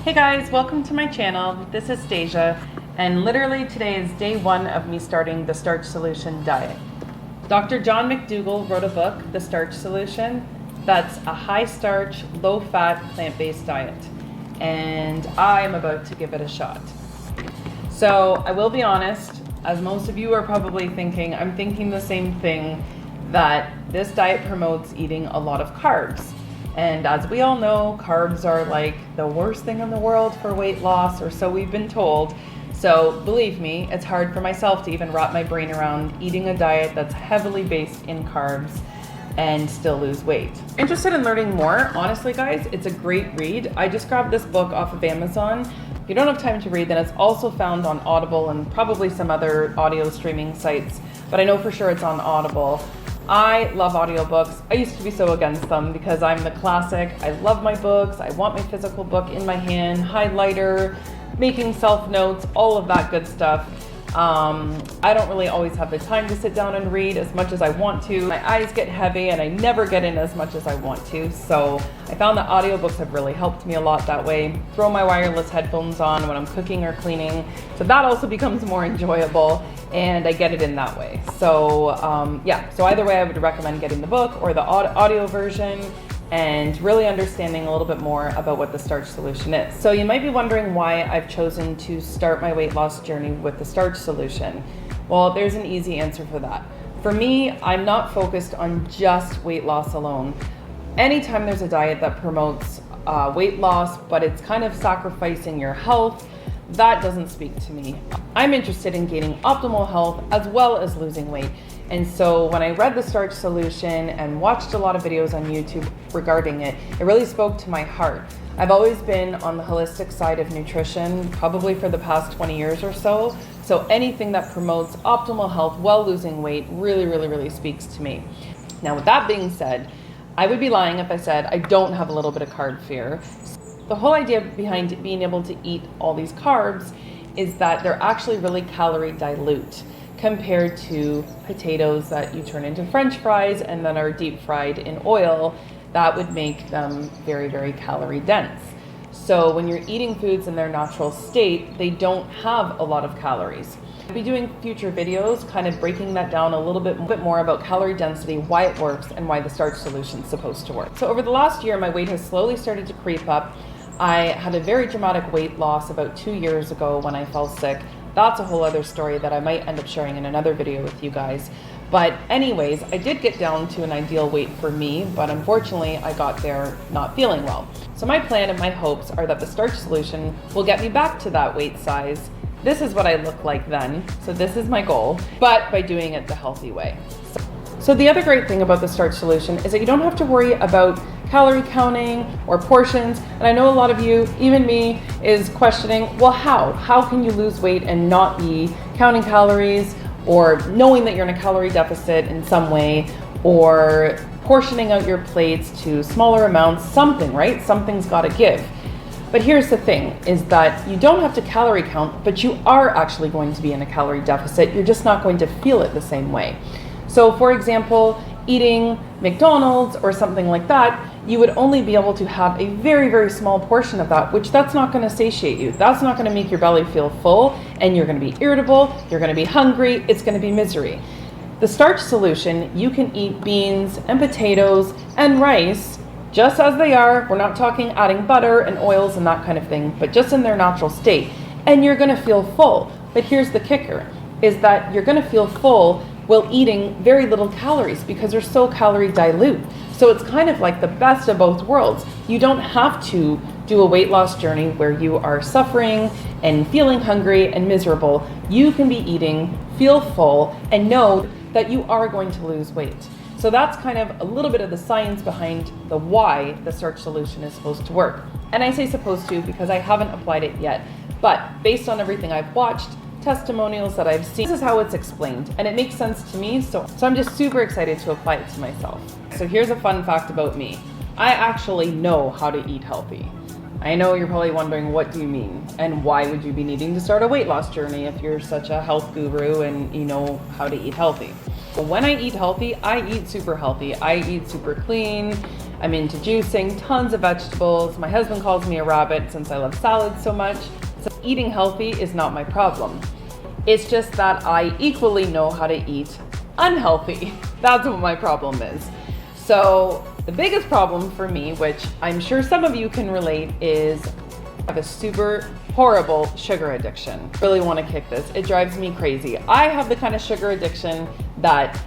Hey guys, welcome to my channel. This is Stasia, and literally today is day one of me starting the Starch Solution diet. Dr. John McDougall wrote a book, The Starch Solution, that's a high starch, low fat, plant-based diet. And I am about to give it a shot. So I will be honest, as most of you are probably thinking, I'm thinking the same thing, that this diet promotes eating a lot of carbs. And as we all know, carbs are like the worst thing in the world for weight loss, or so we've been told. So believe me, it's hard for myself to even wrap my brain around eating a diet that's heavily based in carbs and still lose weight. Interested in learning more? Honestly guys, it's a great read. I just grabbed this book off of Amazon. If you don't have time to read, then it's also found on Audible and probably some other audio streaming sites, but I know for sure it's on Audible. I love audiobooks. I used to be so against them because I'm the classic. I love my books. I want my physical book in my hand, highlighter, making self notes, all of that good stuff. I don't really always have the time to sit down and read as much as I want to. My eyes get heavy and I never get in as much as I want to. So I found that audiobooks have really helped me a lot that way. Throw my wireless headphones on when I'm cooking or cleaning. So that also becomes more enjoyable and I get it in that way. So yeah, so either way I would recommend getting the book or the audio version and really understanding a little bit more about what the Starch Solution is. So you might be wondering why I've chosen to start my weight loss journey with the Starch Solution. Well, there's an easy answer for that. For me, I'm not focused on just weight loss alone. Anytime there's a diet that promotes weight loss, but it's kind of sacrificing your health, that doesn't speak to me. I'm interested in gaining optimal health as well as losing weight. And so when I read the Starch Solution and watched a lot of videos on YouTube regarding it, it really spoke to my heart. I've always been on the holistic side of nutrition, probably for the past 20 years or so. So anything that promotes optimal health while losing weight really speaks to me. Now with that being said, I would be lying if I said I don't have a little bit of carb fear. The whole idea behind being able to eat all these carbs is that they're actually really calorie dilute compared to potatoes that you turn into French fries and then are deep fried in oil. That would make them very calorie dense. So when you're eating foods in their natural state, they don't have a lot of calories. I'll be doing future videos kind of breaking that down a little bit more about calorie density, why it works, and why the Starch Solution is supposed to work. So over the last year, my weight has slowly started to creep up. I had a very dramatic weight loss about 2 years ago when I fell sick. That's a whole other story that I might end up sharing in another video with you guys. But anyways, I did get down to an ideal weight for me, but unfortunately I got there not feeling well. So my plan and my hopes are that the Starch Solution will get me back to that weight size. This is what I look like then, so this is my goal, but by doing it the healthy way. So the other great thing about the Starch Solution is that you don't have to worry about calorie counting or portions. And I know a lot of you, even me, is questioning, well, how can you lose weight and not be counting calories or knowing that you're in a calorie deficit in some way or portioning out your plates to smaller amounts, something, right? Something's got to give. But here's the thing, is that you don't have to calorie count, but you are actually going to be in a calorie deficit. You're just not going to feel it the same way. So for example, eating McDonald's or something like that, you would only be able to have a very small portion of that, which that's not going to satiate you. That's not going to make your belly feel full, and you're going to be irritable, you're going to be hungry, it's going to be misery. The Starch Solution, you can eat beans and potatoes and rice just as they are. We're not talking adding butter and oils and that kind of thing, but just in their natural state. And you're going to feel full. But here's the kicker, is that you're going to feel full while eating very little calories because they're so calorie dilute. So it's kind of like the best of both worlds. You don't have to do a weight loss journey where you are suffering and feeling hungry and miserable. You can be eating, feel full, and know that you are going to lose weight. So that's kind of a little bit of the science behind the why the Starch Solution is supposed to work. And I say supposed to because I haven't applied it yet. But based on everything I've watched, testimonials that I've seen, this is how it's explained, and it makes sense to me, so I'm just super excited to apply it to myself. So here's a fun fact about me. I actually know how to eat healthy. I know you're probably wondering, what do you mean? And why would you be needing to start a weight loss journey if you're such a health guru and you know how to eat healthy? But when I eat healthy, I eat super healthy. I eat super clean. I'm into juicing, tons of vegetables. My husband calls me a rabbit since I love salads so much. So eating healthy is not my problem. It's just that I equally know how to eat unhealthy. That's what my problem is. So the biggest problem for me, which I'm sure some of you can relate, is I have a super horrible sugar addiction. Really want to kick this. It drives me crazy. I have the kind of sugar addiction that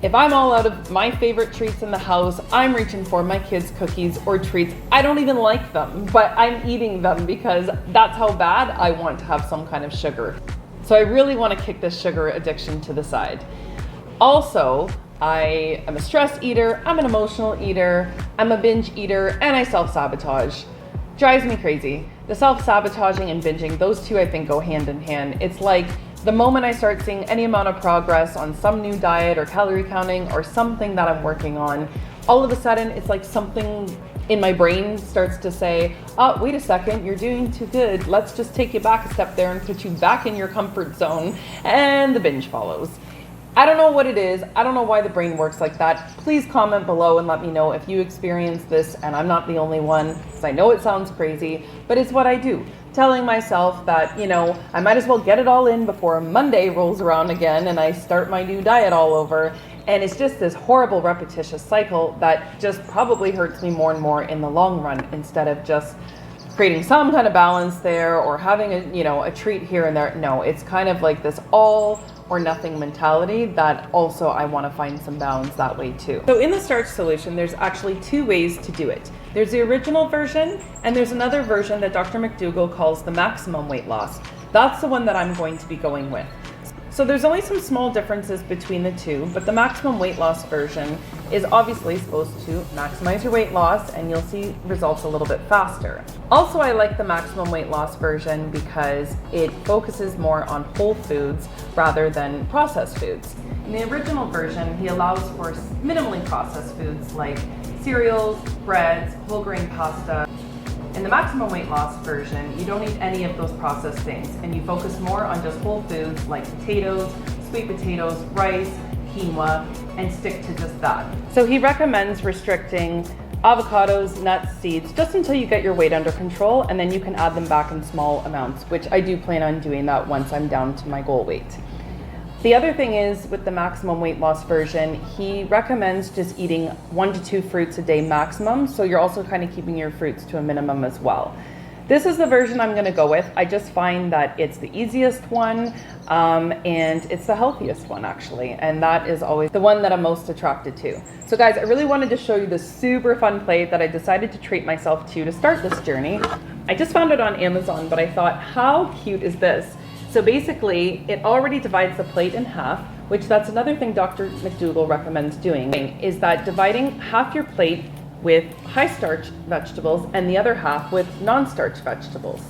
if I'm all out of my favorite treats in the house, I'm reaching for my kids' cookies or treats. I don't even like them, but I'm eating them because that's how bad I want to have some kind of sugar. So I really want to kick this sugar addiction to the side. Also, I am a stress eater, I'm an emotional eater, I'm a binge eater, and I self-sabotage. Drives me crazy. The self-sabotaging and binging, those two I think go hand in hand. It's like the moment I start seeing any amount of progress on some new diet or calorie counting or something that I'm working on, all of a sudden it's like something in my brain starts to say, oh, wait a second, you're doing too good. Let's just take you back a step there and put you back in your comfort zone, and the binge follows. I don't know what it is. I don't know why the brain works like that. Please comment below and let me know if you experience this and I'm not the only one, because I know it sounds crazy, but it's what I do. Telling myself that, I might as well get it all in before Monday rolls around again and I start my new diet all over. And it's just this horrible repetitious cycle that just probably hurts me more and more in the long run, instead of just creating some kind of balance there or having a treat here and there. No, it's kind of like this all or nothing mentality that also I want to find some balance that way too. So in the Starch Solution, there's actually two ways to do it. There's the original version and there's another version that Dr. McDougall calls the maximum weight loss. That's the one that I'm going to be going with. So there's only some small differences between the two, but the maximum weight loss version is obviously supposed to maximize your weight loss and you'll see results a little bit faster. Also, I like the maximum weight loss version because it focuses more on whole foods rather than processed foods. In the original version, he allows for minimally processed foods like cereals, breads, whole grain pasta. In the maximum weight loss version, you don't eat any of those processed things and you focus more on just whole foods like potatoes, sweet potatoes, rice, quinoa, and stick to just that. So he recommends restricting avocados, nuts, seeds, just until you get your weight under control, and then you can add them back in small amounts, which I do plan on doing that once I'm down to my goal weight. The other thing is, with the maximum weight loss version, he recommends just eating 1 to 2 fruits a day maximum, so you're also kind of keeping your fruits to a minimum as well. This is the version I'm going to go with. I just find that it's the easiest one, and it's the healthiest one actually, and that is always the one that I'm most attracted to. So guys, I really wanted to show you this super fun plate that I decided to treat myself to start this journey. I just found it on Amazon, but I thought, how cute is this? So basically, it already divides the plate in half, which that's another thing Dr. McDougall recommends doing, is that dividing half your plate with high starch vegetables and the other half with non-starch vegetables.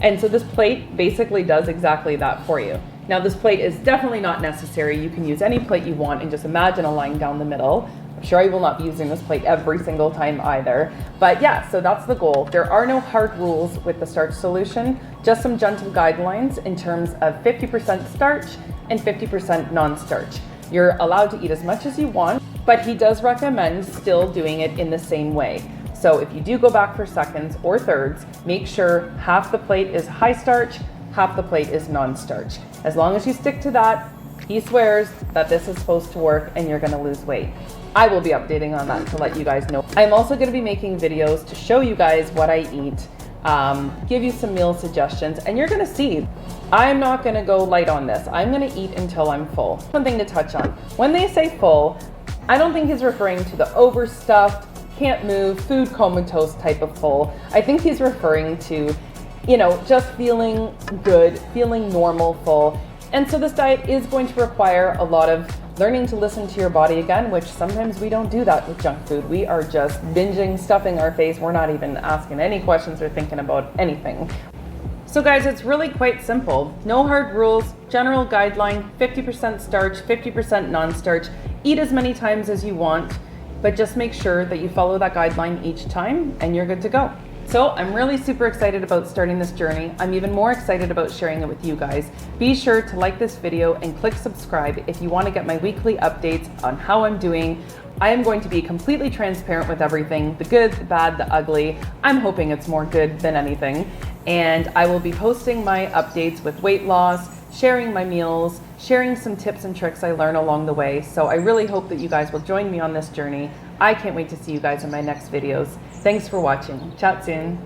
And so this plate basically does exactly that for you. Now this plate is definitely not necessary. You can use any plate you want and just imagine a line down the middle. I'm sure I will not be using this plate every single time either. But yeah, so that's the goal. There are no hard rules with the Starch Solution, just some gentle guidelines in terms of 50% starch and 50% non-starch. You're allowed to eat as much as you want, but he does recommend still doing it in the same way. So if you do go back for seconds or thirds, make sure half the plate is high starch, half the plate is non-starch. As long as you stick to that, he swears that this is supposed to work and you're gonna lose weight. I will be updating on that to let you guys know. I'm also gonna be making videos to show you guys what I eat, give you some meal suggestions, and you're gonna see, I'm not gonna go light on this. I'm gonna eat until I'm full. One thing to touch on. When they say full, I don't think he's referring to the overstuffed, can't move, food comatose type of full. I think he's referring to, just feeling good, feeling normal full. And so this diet is going to require a lot of learning to listen to your body again, which sometimes we don't do that with junk food. We are just binging, stuffing our face. We're not even asking any questions or thinking about anything. So guys, it's really quite simple. No hard rules, general guideline, 50% starch, 50% non-starch. Eat as many times as you want, but just make sure that you follow that guideline each time and you're good to go. So I'm really super excited about starting this journey. I'm even more excited about sharing it with you guys. Be sure to like this video and click subscribe if you want to get my weekly updates on how I'm doing, I am going to be completely transparent with everything, the good, the bad, the ugly. I'm hoping it's more good than anything. And I will be posting my updates with weight loss, sharing my meals, sharing some tips and tricks I learn along the way. So I really hope that you guys will join me on this journey. I can't wait to see you guys in my next videos. Thanks for watching. Chat soon.